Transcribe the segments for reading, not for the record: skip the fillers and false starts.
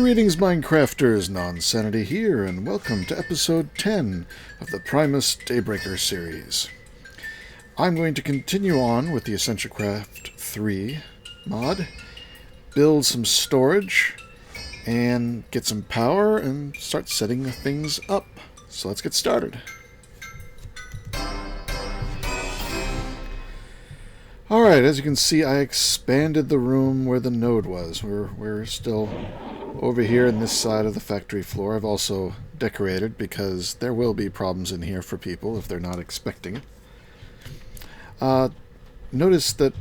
Greetings, Minecrafters! Nonsanity here, and welcome to episode 10 of the Primus Daybreaker series. I'm going to continue on with the Essential Craft 3 mod, build some storage, and get some power, and start setting things up. So let's get started. Alright, as you can see, I expanded the room where the node was. We're still over here in this side of the factory floor. I've also decorated because there will be problems in here for people if they're not expecting it. Notice that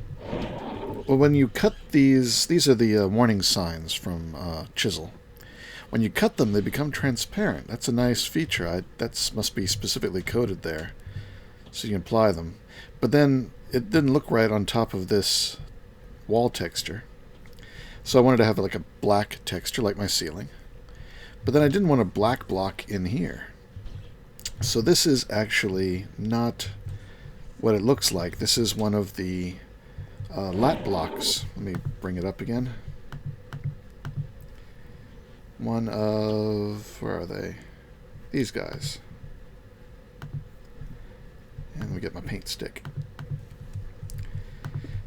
when you cut these are the warning signs from Chisel. When you cut them, they become transparent. That's a nice feature. That must be specifically coded there, so you can apply them. But then it didn't look right on top of this wall texture. So I wanted to have like a black texture like my ceiling. But then I didn't want a black block in here. So this is actually not what it looks like. This is one of the lat blocks. Let me bring it up again. One of... where are they? These guys. And let me get my paint stick.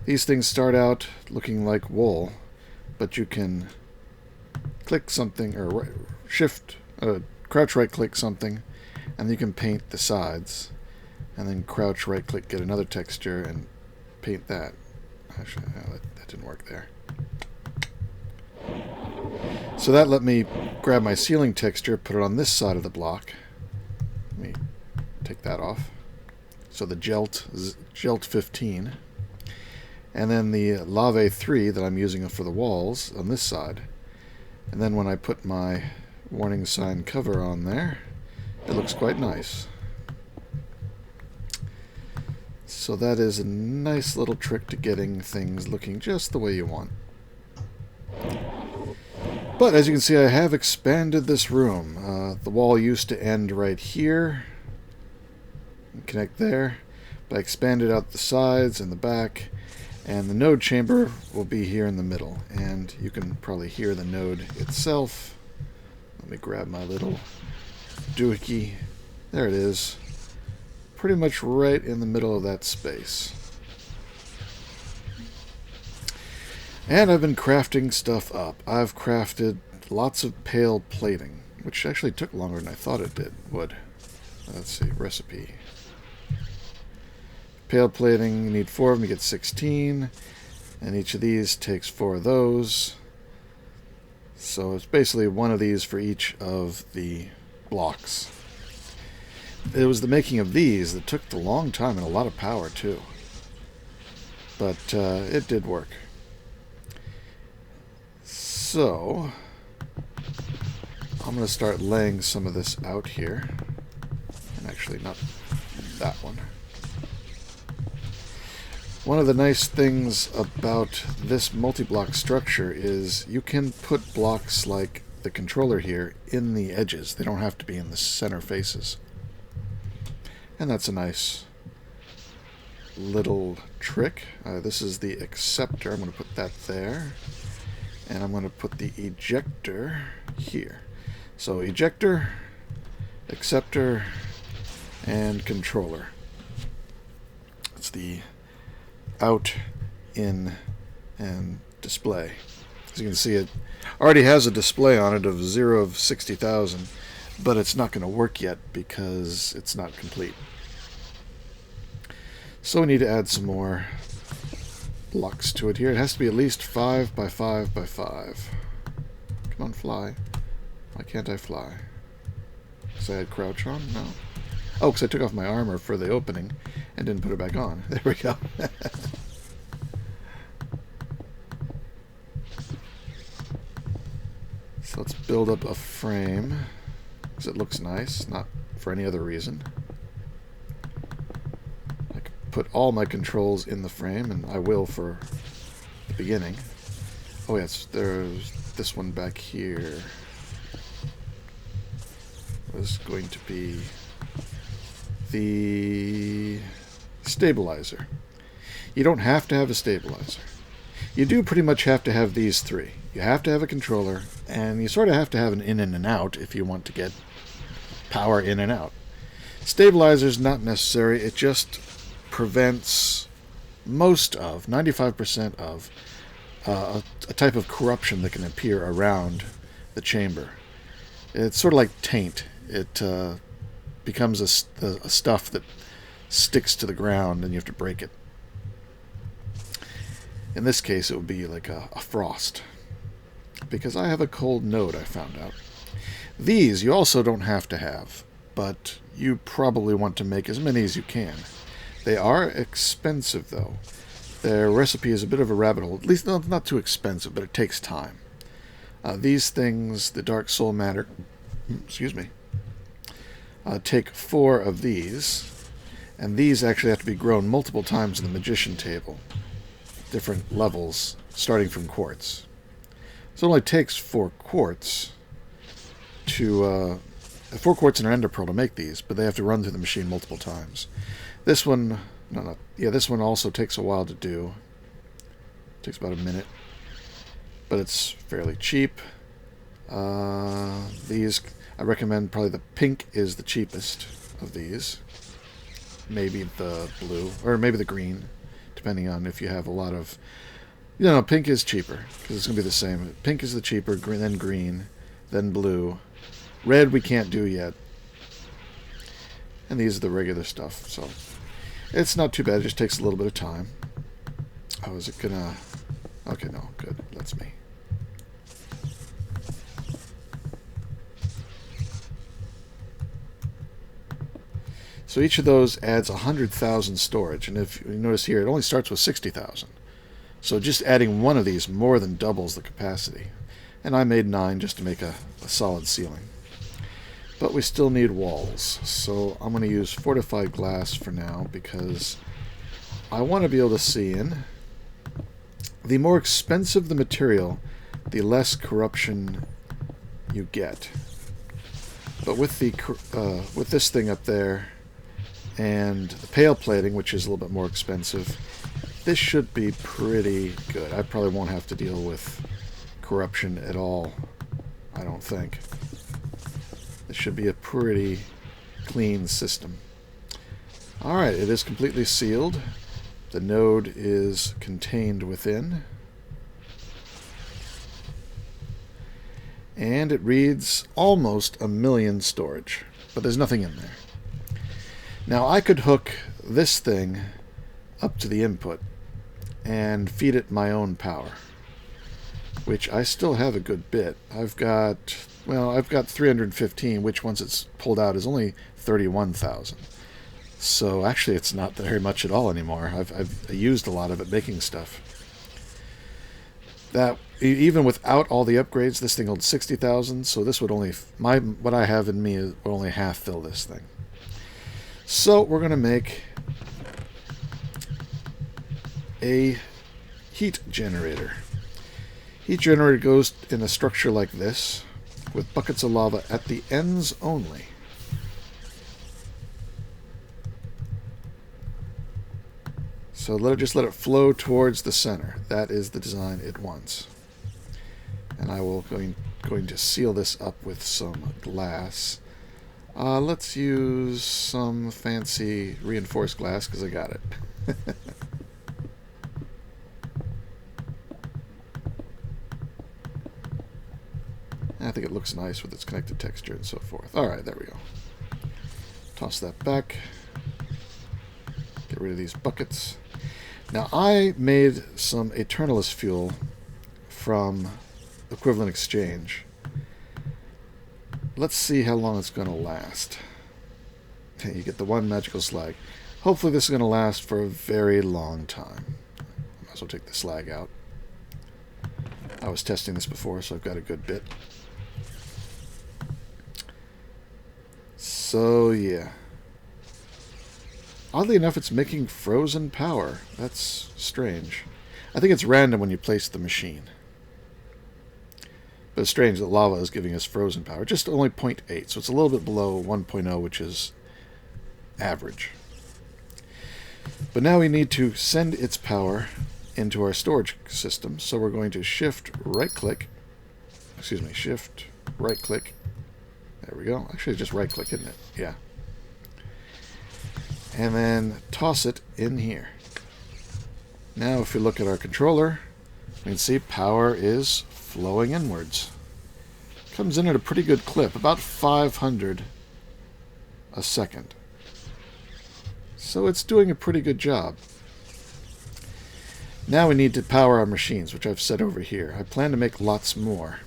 These things start out looking like wool, but you can click something, or crouch right click something, and you can paint the sides, and then crouch right click, get another texture, and paint that. Actually, that didn't work there. So that let me grab my ceiling texture, put it on this side of the block. Let me take that off. So the Gelt 15. And then the Lave 3 that I'm using for the walls on this side. And then when I put my warning sign cover on there, it looks quite nice. So that is a nice little trick to getting things looking just the way you want. But as you can see, I have expanded this room. The wall used to end right here. Connect there. But I expanded out the sides and the back. And the node chamber will be here in the middle. And you can probably hear the node itself. Let me grab my little doohickey. There it is. Pretty much right in the middle of that space. And I've been crafting stuff up. I've crafted lots of pale plating, which actually took longer than I thought it would. Let's see, recipe. Pale plating, you need 4 of them, you get 16. And each of these takes 4 of those. So it's basically one of these for each of the blocks. It was the making of these that took a long time and a lot of power too. But it did work. So I'm going to start laying some of this out here. And actually not that one. One of the nice things about this multi-block structure is you can put blocks like the controller here in the edges. They don't have to be in the center faces. And that's a nice little trick. This is the acceptor. I'm going to put that there. And I'm going to put the ejector here. So ejector, acceptor, and controller. It's the out, in, and display. As you can see, it already has a display on it of 0 of 60,000, but it's not going to work yet because it's not complete. So we need to add some more blocks to it here. It has to be at least 5 by 5 by 5. Come on, fly. Why can't I fly? Because I had crouch on? No. Oh, because I took off my armor for the opening and didn't put it back on. There we go. So let's build up a frame because it looks nice, not for any other reason. I can put all my controls in the frame, and I will for the beginning. Oh yes, there's this one back here. Was going to be the stabilizer. You don't have to have a stabilizer. You do pretty much have to have these three. You have to have a controller, and you sort of have to have an in and an out if you want to get power in and out. Stabilizer's not necessary. It just prevents most of, 95% of, a type of corruption that can appear around the chamber. It's sort of like taint. It becomes a stuff that sticks to the ground and you have to break it. In this case, it would be like a frost. Because I have a cold node, I found out. These you also don't have to have, but you probably want to make as many as you can. They are expensive, though. Their recipe is a bit of a rabbit hole. At least not too expensive, but it takes time. These things, the Dark Soul Matter, excuse me, take 4 of these, and these actually have to be grown multiple times in the Magician table. Different levels, starting from quartz. So it only takes 4 quartz to 4 quartz and an ender pearl to make these, but they have to run through the machine multiple times. This one, this one also takes a while to do. It takes about a minute, but it's fairly cheap. These, I recommend probably the pink is the cheapest of these. Maybe the blue, or maybe the green, depending on if you have a lot of... pink is cheaper, because it's going to be the same. Pink is the cheaper, then green, then blue. Red we can't do yet. And these are the regular stuff, so... It's not too bad, it just takes a little bit of time. Oh, is it gonna... Okay, no, good, that's me. So each of those adds 100,000 storage, and if you notice here, it only starts with 60,000. So just adding one of these more than doubles the capacity. And I made 9 just to make a solid ceiling. But we still need walls, so I'm going to use fortified glass for now because I want to be able to see in. The more expensive the material, the less corruption you get. But with this thing up there and the pale plating, which is a little bit more expensive, this should be pretty good. I probably won't have to deal with corruption at all, I don't think. It should be a pretty clean system. Alright, it is completely sealed. The node is contained within. And it reads almost 1 million storage, but there's nothing in there. Now I could hook this thing up to the input and feed it my own power, which I still have a good bit. I've got 315, which once it's pulled out is only 31,000. So actually it's not very much at all anymore. I've used a lot of it making stuff. That even without all the upgrades, this thing holds 60,000, so this would only what I have in me will only half fill this thing. So we're going to make a heat generator. Heat generator goes in a structure like this, with buckets of lava at the ends only. So just let it flow towards the center. That is the design it wants. And I will going to seal this up with some glass. Let's use some fancy reinforced glass because I got it. I think it looks nice with its connected texture and so forth. Alright, there we go. Toss that back. Get rid of these buckets. Now, I made some Eternalis fuel from Equivalent Exchange. Let's see how long it's going to last. Okay, you get the 1 magical slag. Hopefully this is going to last for a very long time. I might as well take the slag out. I was testing this before, so I've got a good bit. So, yeah. Oddly enough, it's making frozen power. That's strange. I think it's random when you place the machine. But it's strange that lava is giving us frozen power. Just only 0.8, so it's a little bit below 1.0, which is average. But now we need to send its power into our storage system. So we're going to shift right click. Shift right click. There we go. Actually, just right click, isn't it? Yeah. And then toss it in here. Now, if we look at our controller, we can see power is flowing inwards. Comes in at a pretty good clip, about 500 a second. So it's doing a pretty good job. Now we need to power our machines, which I've set over here. I plan to make lots more.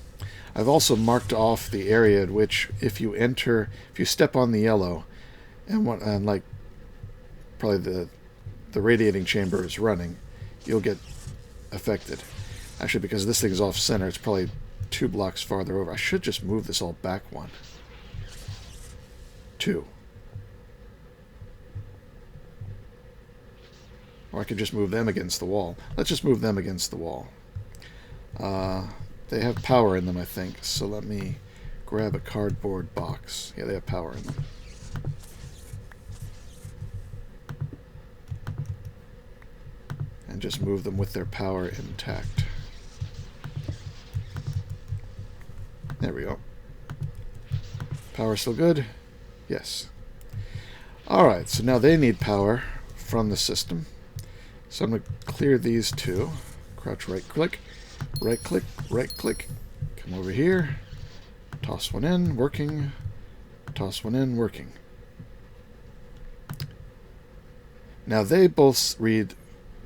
I've also marked off the area at which, if you step on the yellow, and like probably the radiating chamber is running, you'll get affected. Actually, because this thing is off center, it's probably 2 blocks farther over. I should just move this all back 1. 2. Or I could just move them against the wall. Let's just move them against the wall. They have power in them, I think. So let me grab a cardboard box. Yeah, they have power in them. And just move them with their power intact. There we go. Power still good? Yes. Alright, so now they need power from the system. So I'm going to clear these 2. Crouch right click, right click, right click. Come over here. Toss one in, working. Toss one in, working. Now they both read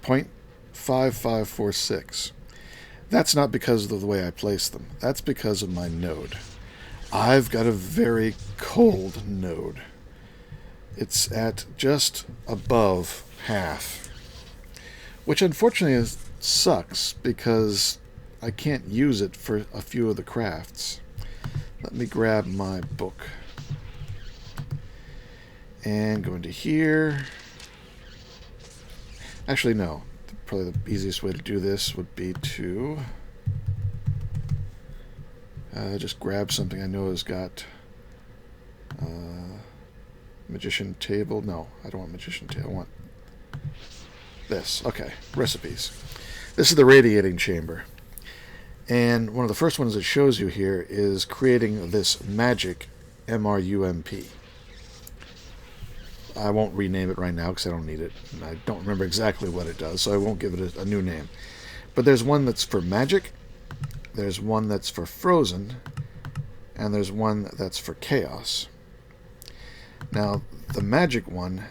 0.5546. That's not because of the way I place them. That's because of my node. I've got a very cold node. It's at just above half. Which unfortunately sucks because I can't use it for a few of the crafts. Let me grab my book. And go into here. Actually, no. Probably the easiest way to do this would be to just grab something I know has got magician table. No, I don't want magician table. I want this. Okay, recipes. This is the radiating chamber. And one of the first ones it shows you here is creating this magic MRUMP. I won't rename it right now because I don't need it. And I don't remember exactly what it does, so I won't give it a new name. But there's one that's for magic, there's one that's for frozen, and there's one that's for chaos. Now, the magic one,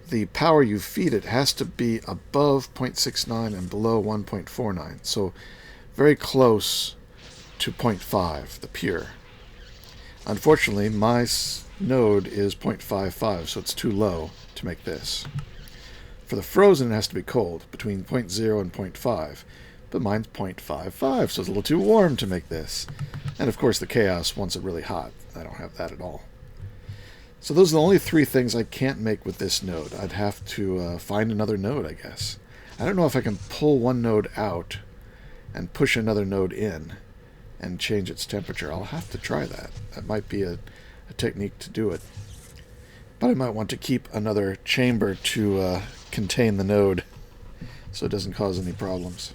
the power you feed it has to be above 0.69 and below 1.49. So very close to 0.5, the pure. Unfortunately, my node is 0.55, so it's too low to make this. For the frozen, it has to be cold, between 0.0 and 0.5. But mine's 0.55, so it's a little too warm to make this. And of course, the chaos wants it really hot. I don't have that at all. So those are the only 3 things I can't make with this node. I'd have to find another node, I guess. I don't know if I can pull one node out and push another node in and change its temperature. I'll have to try that. That might be a technique to do it. But I might want to keep another chamber to contain the node so it doesn't cause any problems.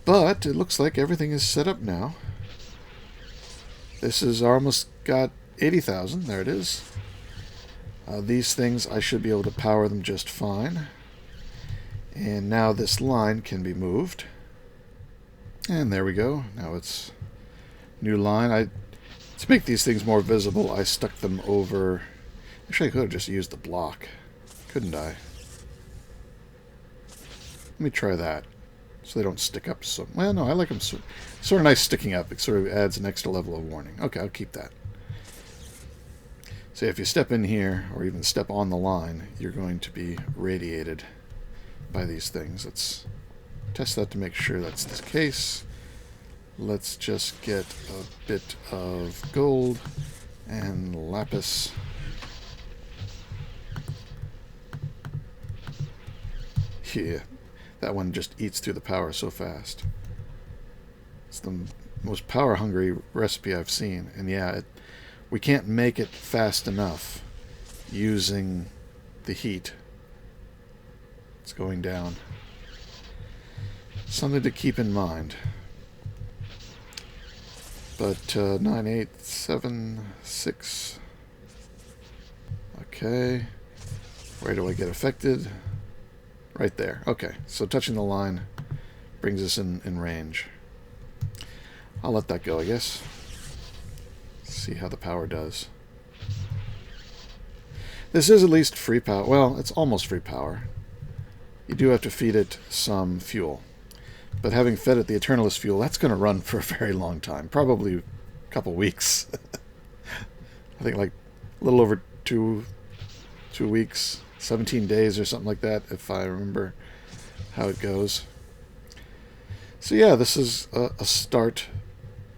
But it looks like everything is set up now. This is almost got 80,000. There it is. These things, I should be able to power them just fine. And now this line can be moved. And there we go. Now it's new line. To make these things more visible, I stuck them over... Actually, I could have just used the block. Couldn't I? Let me try that. So they don't stick up so... Well, no, I like them sort of nice sticking up. It sort of adds an extra level of warning. Okay, I'll keep that. So if you step in here, or even step on the line, you're going to be radiated by these things. Let's test that to make sure that's the case. Let's just get a bit of gold and lapis. Yeah, that one just eats through the power so fast. It's the most power-hungry recipe I've seen. And yeah, we can't make it fast enough using the heat. It's going down. Something to keep in mind. But 9876. Okay. Where do I get affected? Right there. Okay. So touching the line brings us in range. I'll let that go, I guess. See how the power does. This is at least free power. Well, it's almost free power. You do have to feed it some fuel. But having fed it the Eternalist fuel, that's going to run for a very long time. Probably a couple weeks. I think like a little over two weeks, 17 days or something like that, if I remember how it goes. So yeah, this is a start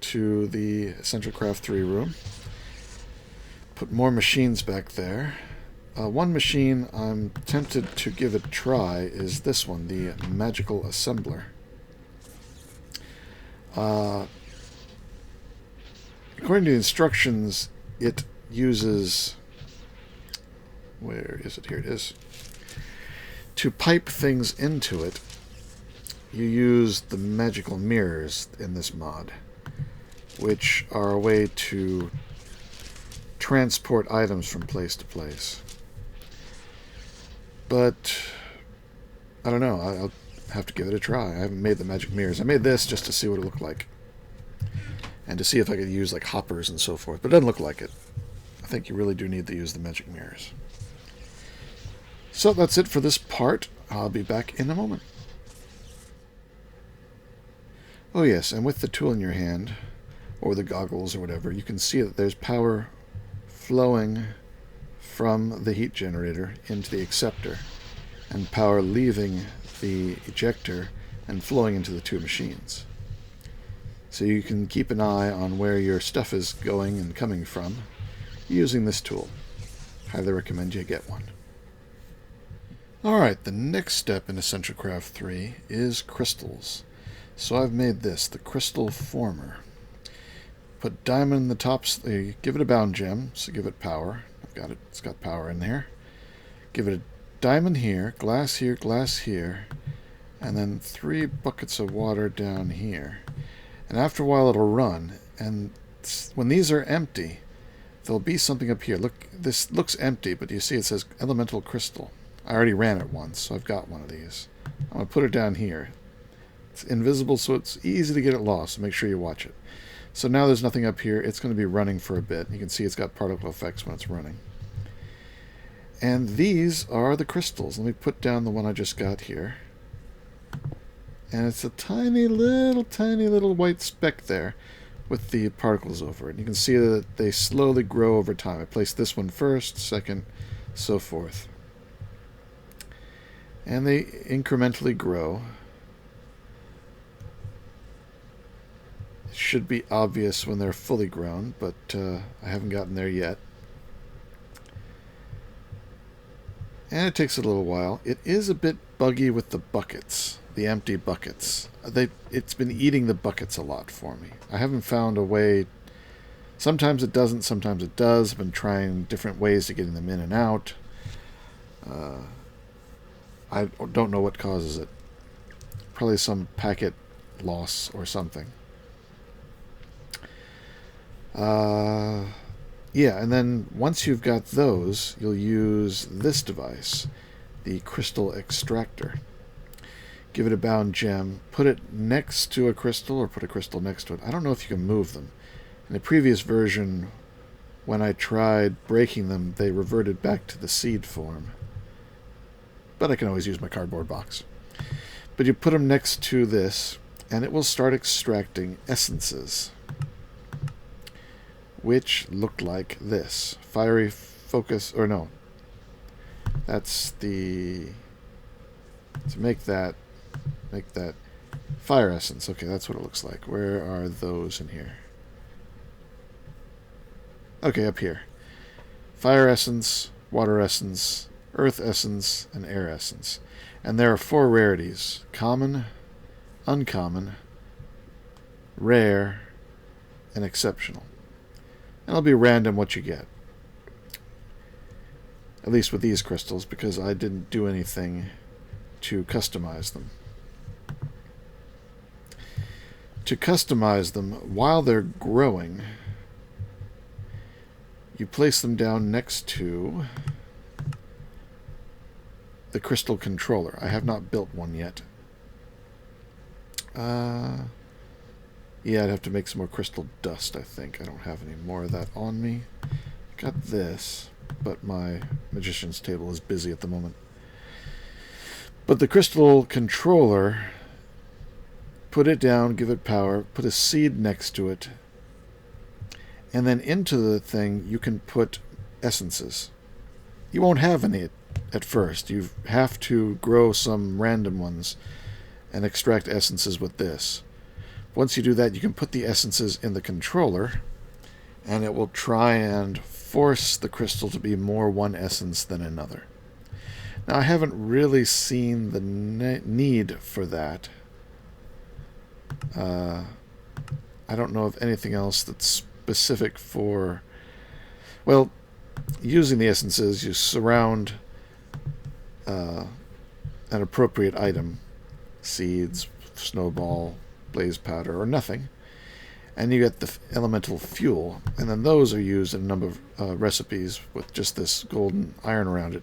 to the Essential Craft 3 room. Put more machines back there. One machine I'm tempted to give it a try is this one, the Magical Assembler. According to the instructions, it uses... Where is it? Here it is. To pipe things into it, you use the magical mirrors in this mod, which are a way to transport items from place to place. But I don't know. I'll have to give it a try. I haven't made the magic mirrors. I made this just to see what it looked like, and to see if I could use like hoppers and so forth. But it doesn't look like it. I think you really do need to use the magic mirrors. So that's it for this part. I'll be back in a moment. Oh yes, and with the tool in your hand, or the goggles or whatever, you can see that there's power flowing from the heat generator into the acceptor, and power leaving the ejector and flowing into the two machines. So you can keep an eye on where your stuff is going and coming from using this tool. Highly recommend you get one. Alright, the next step in Essential Craft 3 is crystals. So I've made this, the Crystal Former. Put diamond in the tops, give it a bound gem, so give it power. I've got it, it's got power in there. Give it a diamond here, glass here, and then 3 buckets of water down here. And after a while it'll run, and when these are empty, there'll be something up here. Look, this looks empty, but you see it says Elemental Crystal. I already ran it once, so I've got one of these. I'm going to put it down here. It's invisible, so it's easy to get it lost, so make sure you watch it. So now there's nothing up here. It's going to be running for a bit. You can see it's got particle effects when it's running. And these are the crystals. Let me put down the one I just got here. And it's a tiny little white speck there with the particles over it. You can see that they slowly grow over time. I placed this one first, second, so forth. And they incrementally grow. It should be obvious when they're fully grown, but I haven't gotten there yet. And it takes a little while. It is a bit buggy with the buckets, the empty buckets. It's been eating the buckets a lot for me. I haven't found a way. Sometimes it doesn't, sometimes it does. I've been trying different ways of getting them in and out. I don't know what causes it. Probably some packet loss or something. Yeah, and then once you've got those, you'll use this device, the crystal extractor. Give it a bound gem, put it next to a crystal, or put a crystal next to it. I don't know if you can move them. In the previous version, when I tried breaking them, they reverted back to the seed form. But I can always use my cardboard box. But you put them next to this, and it will start extracting essences, which look like this. Fiery focus, or no, that's the, to make that fire essence. Okay, that's what it looks like. Where are those in here? Okay, up here. Fire essence, water essence, earth essence, and air essence. And there are 4 rarities: common, uncommon, rare, and exceptional. And it'll be random what you get. At least with these crystals, because I didn't do anything to customize them. To customize them while they're growing, you place them down next to the crystal controller. I have not built one yet. Yeah, I'd have to make some more crystal dust, I think. I don't have any more of that on me. Got this, but my magician's table is busy at the moment. But the crystal controller, put it down, give it power, put a seed next to it, and then into the thing you can put essences. You won't have any at first. You have to grow some random ones and extract essences with this. Once you do that, you can put the essences in the controller, and it will try and force the crystal to be more one essence than another. Now, I haven't really seen the need for that. I don't know of anything else that's specific for... Well, using the essences, you surround an appropriate item, seeds, snowball, blaze powder, or nothing, and you get the elemental fuel, and then those are used in a number of recipes with just this golden iron around it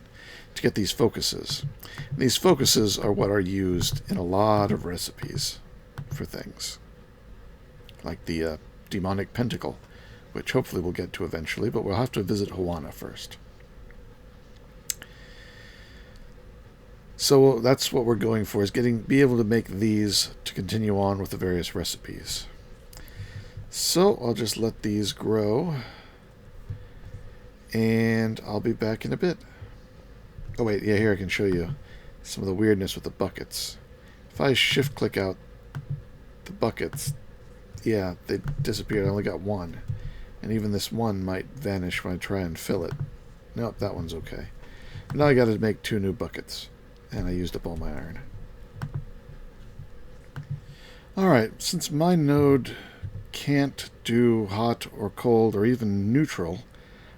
to get these focuses. And these focuses are what are used in a lot of recipes for things, like the demonic pentacle, which hopefully we'll get to eventually, but we'll have to visit Hawana first. So that's what we're going for, is be able to make these to continue on with the various recipes. So I'll just let these grow, and I'll be back in a bit. Oh wait, yeah, here I can show you some of the weirdness with the buckets. If I shift-click out the buckets, yeah, they disappeared. I only got one. And even this one might vanish when I try and fill it. Nope, that one's okay. Now I got to make 2 new buckets. And I used up all my iron. Alright, since my node can't do hot or cold or even neutral,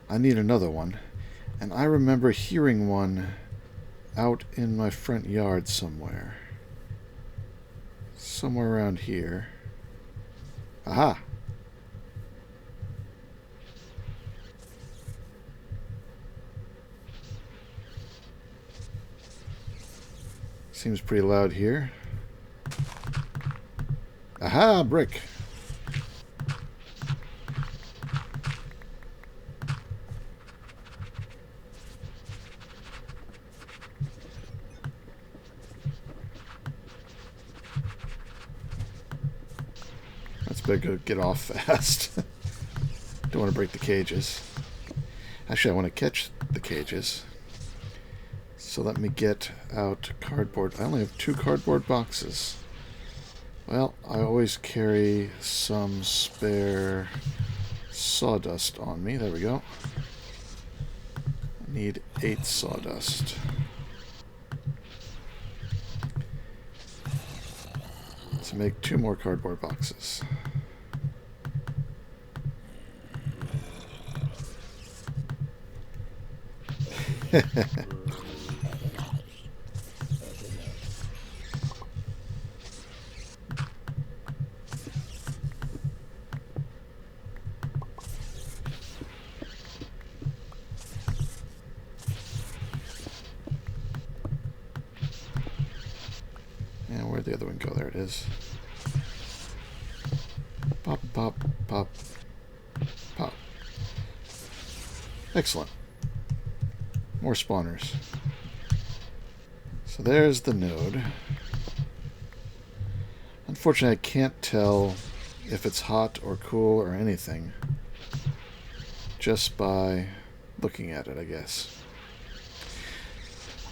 I need another one. And I remember hearing one out in my front yard somewhere. Somewhere around here. Aha! Seems pretty loud here. Aha! Brick! That's better get off fast. Don't want to break the cages. Actually, I want to catch the cages. So let me get out cardboard. I only have 2 cardboard boxes. Well, I always carry some spare sawdust on me. There we go. I need 8 sawdust. To make 2 more cardboard boxes. And where'd the other one go? There it is. Pop, pop, pop, pop. Excellent. More spawners. So there's the node. Unfortunately, I can't tell if it's hot or cool or anything just by looking at it, I guess.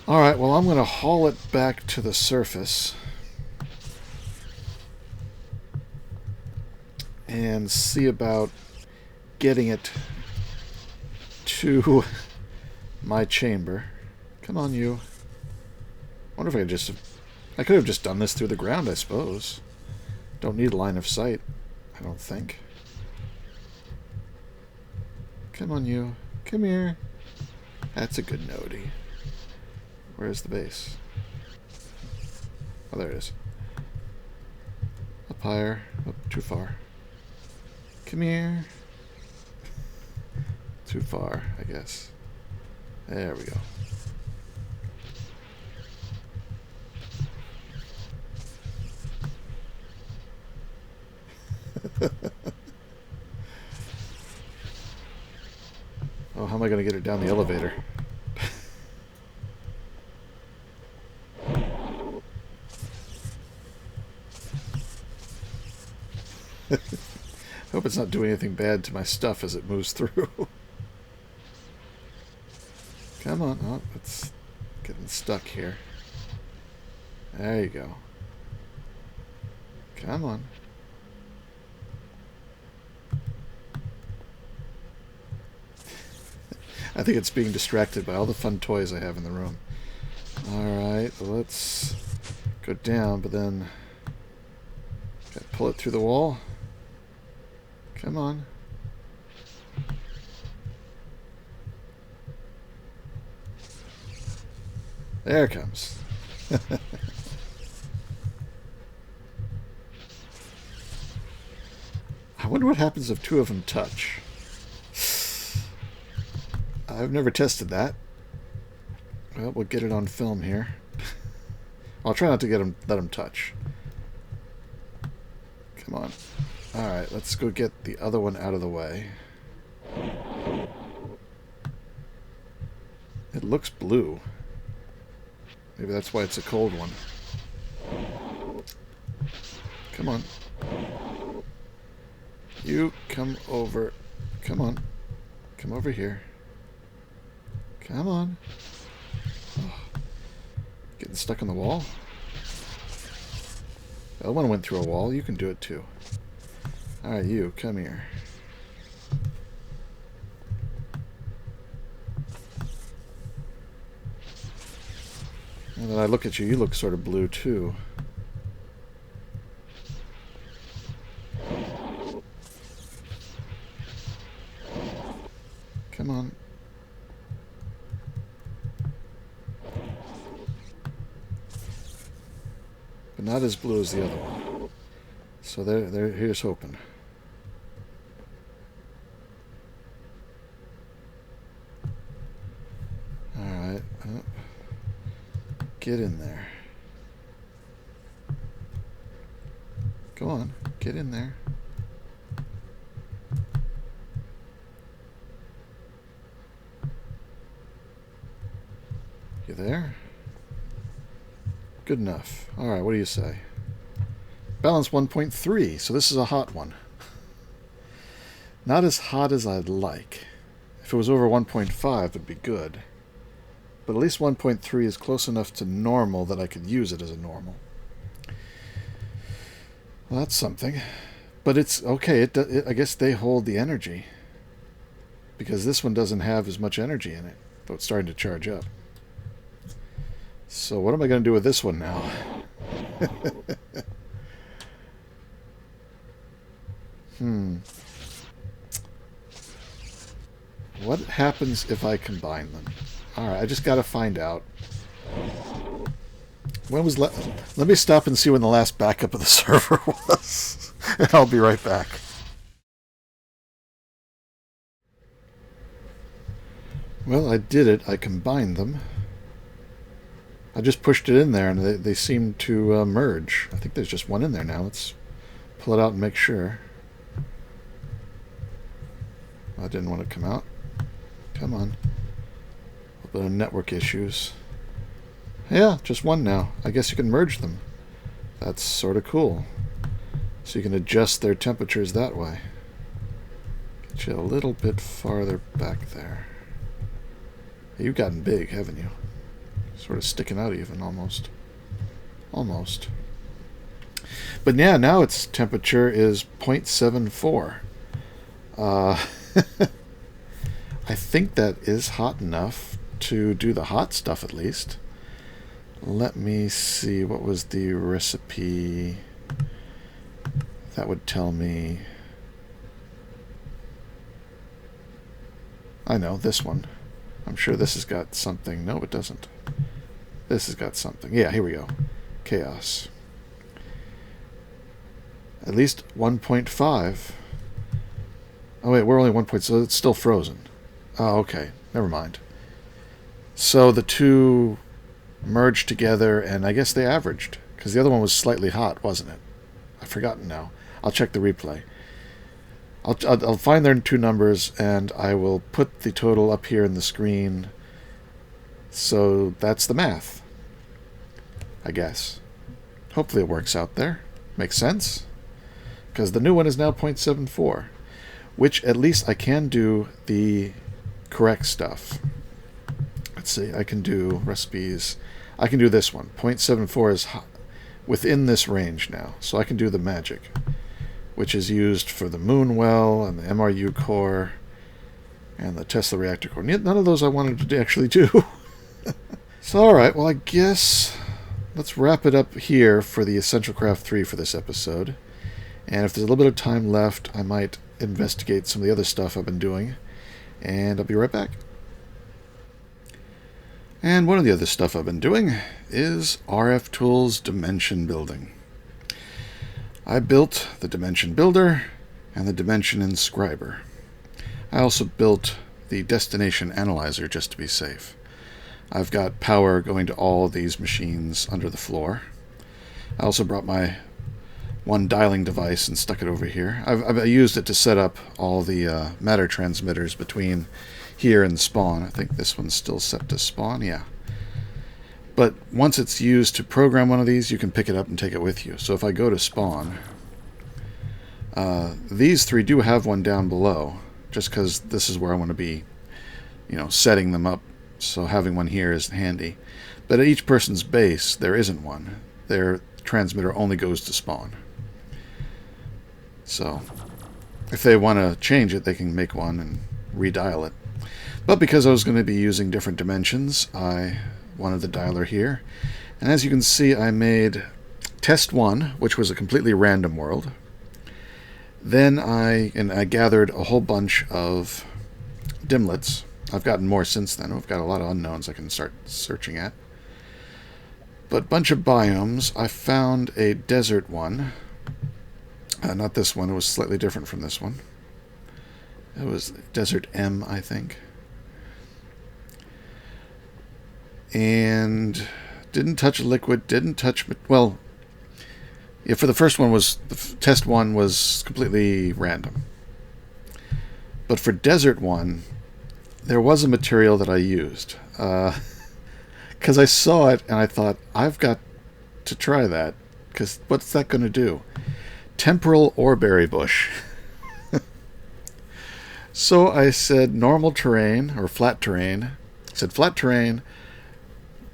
Alright, well, I'm going to haul it back to the surface and see about getting it to my chamber. Come on, you. I wonder if I could have just done this through the ground, I suppose. Don't need line of sight, I don't think. Come on, you. Come here. That's a good nodie. Where's the base? Oh, there it is. Up higher. Oh, too far. Come here. Too far, I guess. There we go. Oh, how am I going to get it down the elevator? Hope it's not doing anything bad to my stuff as it moves through. Come on. Oh, it's getting stuck here. There you go. Come on. I think it's being distracted by all the fun toys I have in the room. Alright, let's go down, but then gotta pull it through the wall. Come on. There it comes. I wonder what happens if two of them touch. I've never tested that. Well, we'll get it on film here. I'll try not to let them touch. Come on. Alright, let's go get the other one out of the way. It looks blue. Maybe that's why it's a cold one. Come on. You come over. Come on. Come over here. Come on. Oh. Getting stuck on the wall? The other one went through a wall. You can do it too. Alright, you, come here. Now that I look at you, you look sort of blue too. Come on. But not as blue as the other one. So here's hoping. Alright. Get in there. Go on. Get in there. You there? Good enough. Alright, what do you say? Balance 1.3, so this is a hot one. Not as hot as I'd like. If it was over 1.5, it'd be good. But at least 1.3 is close enough to normal that I could use it as a normal. Well, that's something. But it's okay. I guess they hold the energy. Because this one doesn't have as much energy in it. Though it's starting to charge up. So what am I going to do with this one now? What happens if I combine them? Alright, I just got to find out. When was let me stop and see when the last backup of the server was. And I'll be right back. Well, I did it. I combined them. I just pushed it in there and they seem to merge. I think there's just one in there now. Let's pull it out and make sure. I didn't want to come out. Come on. A little bit of network issues. Yeah, just one now. I guess you can merge them. That's sort of cool. So you can adjust their temperatures that way. Get you a little bit farther back there. You've gotten big, haven't you? Sort of sticking out even, almost. Almost. But yeah, now its temperature is 0.74. I think that is hot enough to do the hot stuff at least. Let me see, what was the recipe? That would tell me... I know, this one. I'm sure this has got something. No, it doesn't. This has got something. Yeah, here we go. chaos. At least 1.5. Oh wait, we're only 1 point, so it's still frozen. Oh, okay. Never mind. So the two merged together, and I guess they averaged. Because the other one was slightly hot, wasn't it? I've forgotten now. I'll check the replay. I'll find their two numbers, and I will put the total up here in the screen. So that's the math, I guess. Hopefully it works out there. Makes sense. Because the new one is now 0.74, which at least I can do the correct stuff. Let's see, I can do recipes. I can do this one. 0.74 is within this range now, so I can do the magic, which is used for the moon well and the MRU core and the Tesla reactor core. None of those I wanted to actually do. So, alright, well, I guess let's wrap it up here for the Essential Craft 3 for this episode. And if there's a little bit of time left, I might investigate some of the other stuff I've been doing. And I'll be right back. And one of the other stuff I've been doing is RF Tools Dimension Building. I built the Dimension Builder and the Dimension Inscriber. I also built the Destination Analyzer just to be safe. I've got power going to all of these machines under the floor. I also brought my one dialing device and stuck it over here. I've used it to set up all the matter transmitters between here and spawn. I think this one's still set to spawn, yeah. But once it's used to program one of these, you can pick it up and take it with you. So if I go to spawn, these three do have one down below, just because this is where I want to be, setting them up. So having one here is handy. But at each person's base, there isn't one. Their transmitter only goes to spawn. So if they want to change it, they can make one and redial it. But because I was going to be using different dimensions, I wanted the dialer here. And as you can see, I made test 1, which was a completely random world. Then I gathered a whole bunch of dimlets. I've gotten more since then. I've got a lot of unknowns I can start searching at. But bunch of biomes. I found a desert one. Not this one. It was slightly different from this one. It was Desert M, I think. And didn't touch liquid. Didn't touch... Well, yeah, for the first one, test 1 was completely random. But for desert 1... there was a material that I used, because I saw it and I thought, I've got to try that, because what's that going to do? Temporal oreberry bush. So I said normal terrain, or flat terrain. I said flat terrain.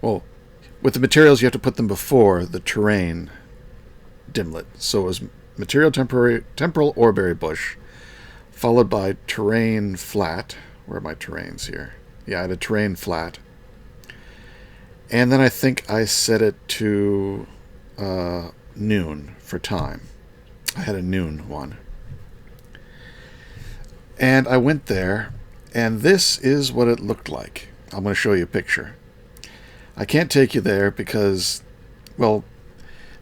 Well, with the materials you have to put them before the terrain dimlet. So it was material temporal oreberry bush, followed by terrain flat. Where are my terrains here? Yeah, I had a terrain flat. And then I think I set it to noon for time. I had a noon one. And I went there, and this is what it looked like. I'm going to show you a picture. I can't take you there because, well,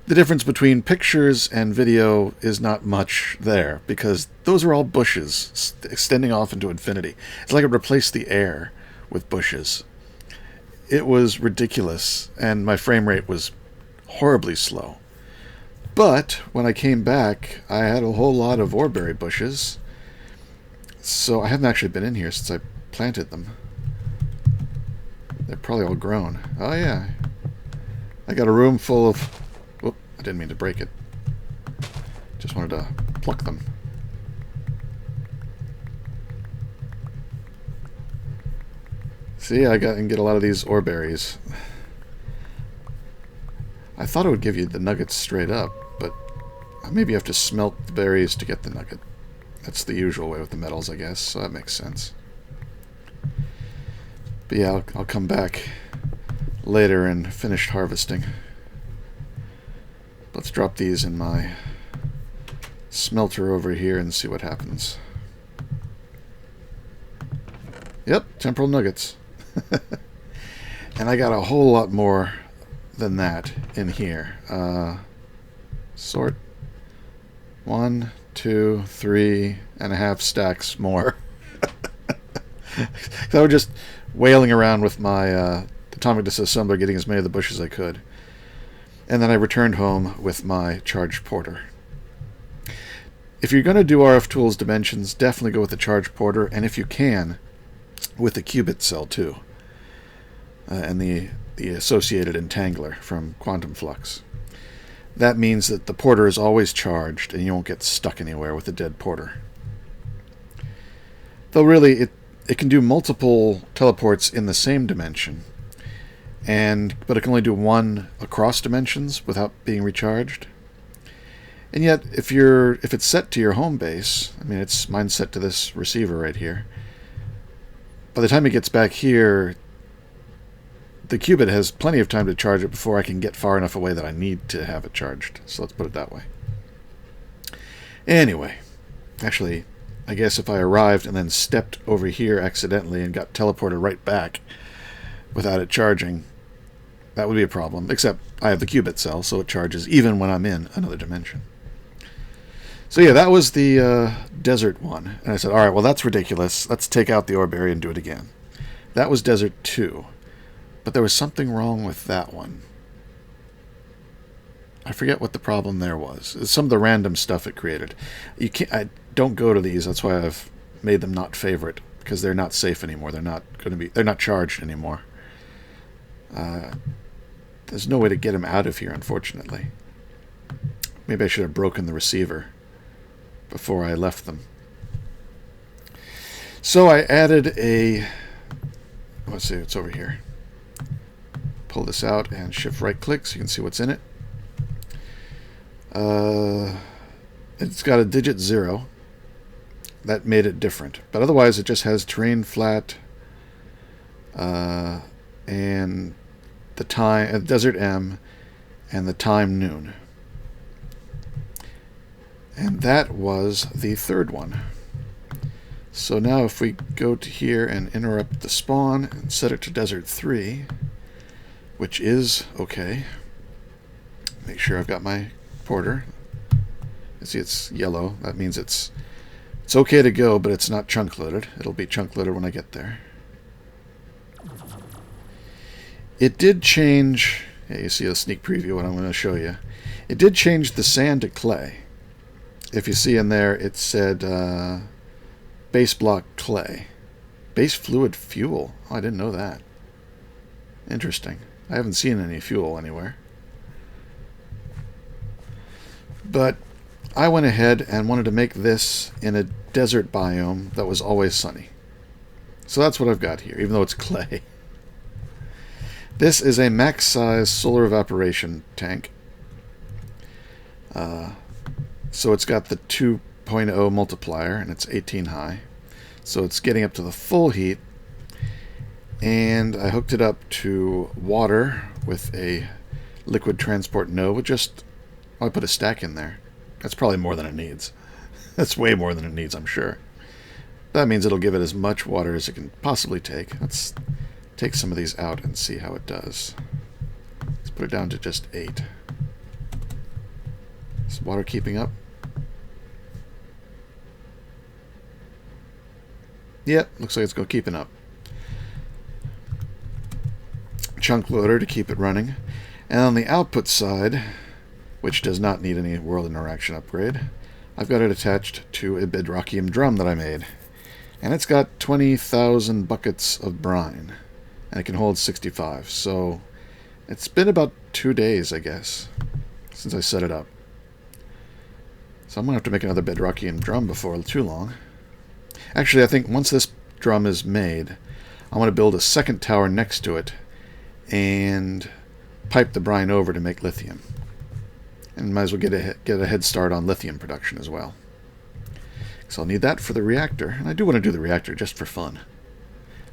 the difference between pictures and video is not much there, because those are all bushes extending off into infinity. It's like it replaced the air with bushes. It was ridiculous, and my frame rate was horribly slow. But when I came back, I had a whole lot of oreberry bushes, so I haven't actually been in here since I planted them. They're probably all grown. Oh yeah, I got a room full of... I didn't mean to break it. Just wanted to pluck them. See, I can get a lot of these ore berries. I thought it would give you the nuggets straight up, but maybe you have to smelt the berries to get the nugget. That's the usual way with the metals, I guess, so that makes sense. But yeah, I'll come back later and finish harvesting. Let's drop these in my smelter over here and see what happens. Yep, temporal nuggets. And I got a whole lot more than that in here. Sort 1, 2, 3.5 stacks more. I was just wailing around with my atomic disassembler, getting as many of the bushes as I could. And then I returned home with my charged porter. If you're going to do RF Tools dimensions, definitely go with the charged porter, and if you can, with the qubit cell too, and the associated entangler from Quantum Flux. That means that the porter is always charged, and you won't get stuck anywhere with a dead porter. Though really, it can do multiple teleports in the same dimension, but it can only do one across dimensions without being recharged. And yet, if it's set to your home base, I mean, mine's set to this receiver right here. By the time it gets back here, the qubit has plenty of time to charge it before I can get far enough away that I need to have it charged. So let's put it that way. Anyway, actually, I guess if I arrived and then stepped over here accidentally and got teleported right back without it charging, that would be a problem. Except I have the qubit cell, so it charges even when I'm in another dimension. So yeah, that was the desert one. And I said, alright, well that's ridiculous. Let's take out the orb area and do it again. That was desert 2. But there was something wrong with that one. I forget what the problem there was. It's some of the random stuff it created. I don't go to these, that's why I've made them not favorite, because they're not safe anymore. They're not charged anymore. There's no way to get them out of here, unfortunately. Maybe I should have broken the receiver before I left them. So I added let's see, it's over here. Pull this out and shift right click so you can see what's in it. It's got a digit 0. That made it different. But otherwise it just has terrain flat and the time, desert M, and the time noon. And that was the third one. So now if we go to here and interrupt the spawn and set it to desert 3, which is okay. Make sure I've got my porter. You see it's yellow. That means it's okay to go, but it's not chunk loaded. It'll be chunk loaded when I get there. It did change. Yeah, you see a sneak preview of what I'm going to show you. It did change the sand to clay. If you see in there, it said base block clay. Base fluid fuel. Oh, I didn't know that. Interesting. I haven't seen any fuel anywhere. But I went ahead and wanted to make this in a desert biome that was always sunny. So that's what I've got here, even though it's clay. This is a max size solar evaporation tank. So it's got the 2.0 multiplier, and it's 18 high. So it's getting up to the full heat. And I hooked it up to water with a liquid transport node. I put a stack in there. That's probably more than it needs. That's way more than it needs, I'm sure. That means it'll give it as much water as it can possibly take. Let's take some of these out and see how it does. Let's put it down to just 8. Is water keeping up? Yep, looks like it's keeping up. Chunk loader to keep it running. And on the output side, which does not need any world interaction upgrade, I've got it attached to a bedrockium drum that I made. And it's got 20,000 buckets of brine. And it can hold 65. So it's been about 2 days, I guess, since I set it up. So I'm going to have to make another bedrockium drum before too long. Actually, I think once this drum is made, I want to build a second tower next to it and pipe the brine over to make lithium. And might as well get a head start on lithium production as well. So I'll need that for the reactor. And I do want to do the reactor just for fun.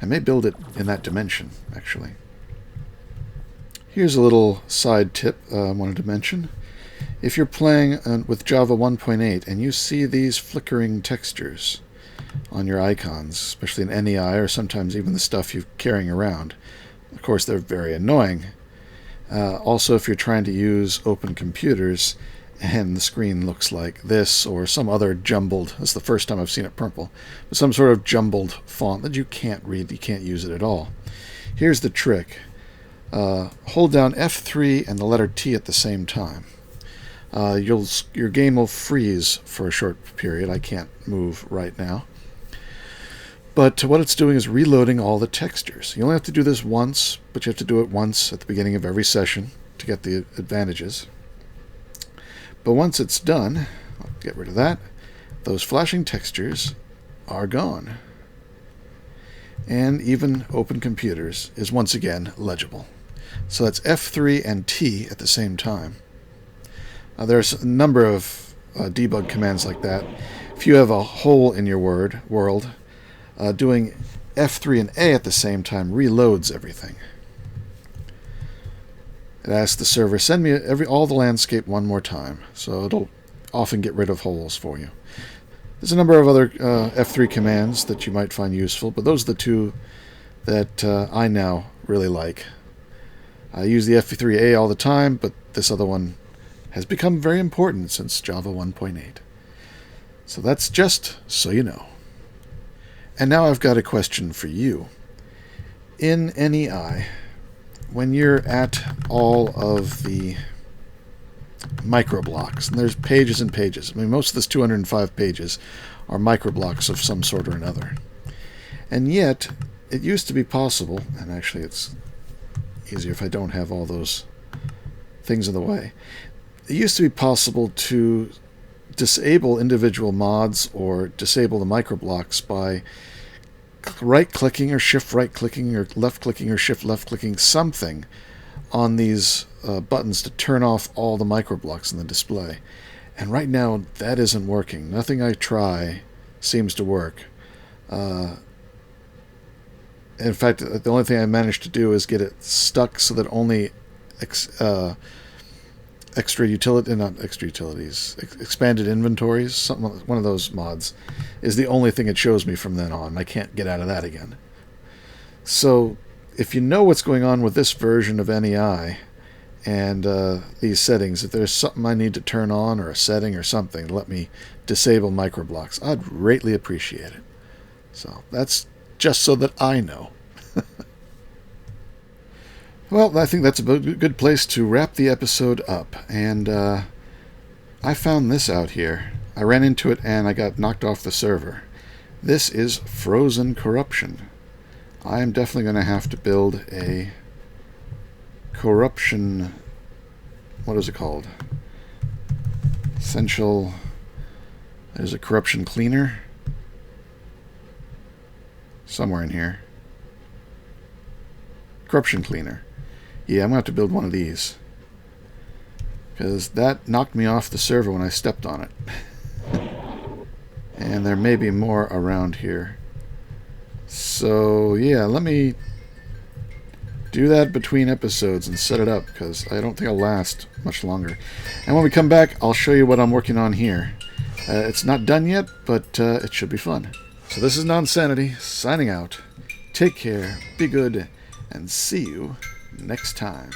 I may build it in that dimension, actually. Here's a little side tip I wanted to mention. If you're playing with Java 1.8 and you see these flickering textures on your icons, especially in NEI or sometimes even the stuff you're carrying around, of course they're very annoying. Also, if you're trying to use open computers and the screen looks like this or some other jumbled, that's the first time I've seen it purple, but some sort of jumbled font that you can't read, you can't use it at all. Here's the trick. Hold down F3 and the letter T at the same time. Your game will freeze for a short period. I can't move right now. But what it's doing is reloading all the textures. You only have to do this once, but you have to do it once at the beginning of every session to get the advantages. But once it's done, I'll get rid of that, those flashing textures are gone. And even open computers is once again legible. So that's F3 and T at the same time. There's a number of debug commands like that. If you have a hole in your world, doing F3 and A at the same time reloads everything. It asks the server, send me all the landscape one more time, so it'll often get rid of holes for you. There's a number of other F3 commands that you might find useful, but those are the two that I now really like. I use the F3A all the time, but this other one has become very important since Java 1.8. So that's just so you know. And now I've got a question for you. In NEI, when you're at all of the microblocks, and there's pages and pages. I mean, most of this 205 pages are microblocks of some sort or another. And yet, it used to be possible, and actually it's easier if I don't have all those things in the way. It used to be possible to disable individual mods or disable the microblocks by right-clicking or shift-right-clicking or left-clicking or shift-left-clicking something on these buttons to turn off all the microblocks in the display. And right now, that isn't working. Nothing I try seems to work. In fact, the only thing I managed to do is get it stuck so that only expanded inventories, one of those mods, is the only thing it shows me from then on. I can't get out of that again. So, if you know what's going on with this version of NEI and these settings, if there's something I need to turn on or a setting or something to let me disable microblocks, I'd greatly appreciate it. So, that's just so that I know. Well, I think that's a good place to wrap the episode up. And I found this out here. I ran into it and I got knocked off the server. This is frozen corruption. I am definitely going to have to build a corruption... What is it called? Essential... There's a corruption cleaner. Somewhere in here. Corruption cleaner. Yeah, I'm going to have to build one of these. Because that knocked me off the server when I stepped on it. And there may be more around here. So, yeah, let me do that between episodes and set it up, because I don't think I'll last much longer. And when we come back, I'll show you what I'm working on here. It's not done yet, but it should be fun. So this is Nonsanity, signing out. Take care, be good, and see you next time.